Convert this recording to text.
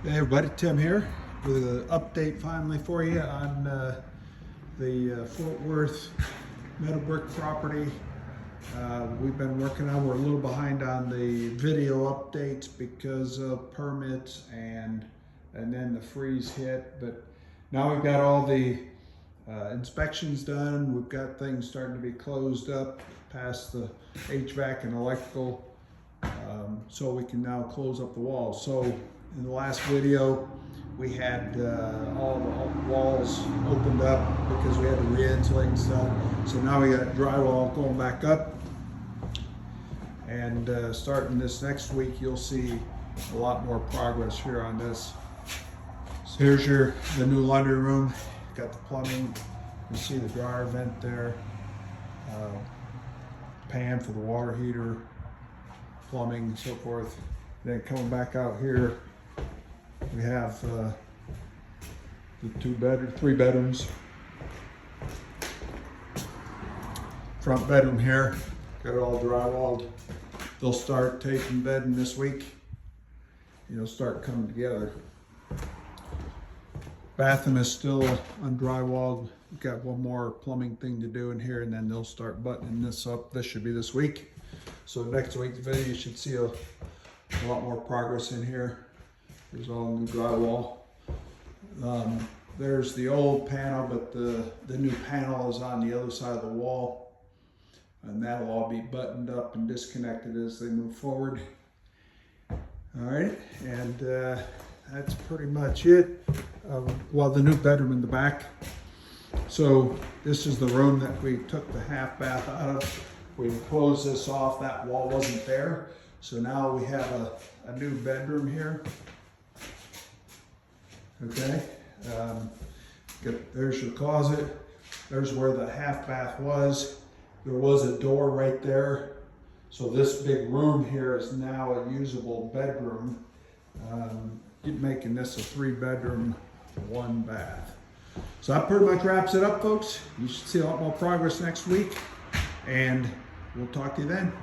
Hey everybody, Tim here with an update finally for you on the Fort Worth Meadowbrook property. We've been working on, we're a little behind on the video updates because of permits and then the freeze hit, but now we've got all the inspections done. We've got things starting to be closed up past the HVAC and electrical, so we can now close up the walls. So in the last video, we had all the walls opened up because we had to re-insulate and stuff. So now we got drywall going back up. And starting this next week, you'll see a lot more progress here on this. So here's the new laundry room. Got the plumbing. You see the dryer vent there. Pan for the water heater, plumbing, and so forth. Then coming back out here, we have the three bedrooms. Front bedroom here, got it all drywalled. They'll start taking bedding this week. It'll start coming together. Bathroom is still undrywalled. We've got one more plumbing thing to do in here, and then they'll start buttoning this up. This should be this week. So next week's video, you should see a lot more progress in here. There's all new drywall. There's the old panel, but the new panel is on the other side of the wall. And that'll all be buttoned up and disconnected as they move forward. All right, and that's pretty much it. Well, the new bedroom in the back. So this is the room that we took the half bath out of. We closed this off, that wall wasn't there. So now we have a new bedroom here. Okay, there's your closet. There's where the half bath was. There was a door right there. So this big room here is now a usable bedroom. Making this a 3-bedroom, 1 bath. So that pretty much wraps it up, folks. You should see a lot more progress next week, and we'll talk to you then.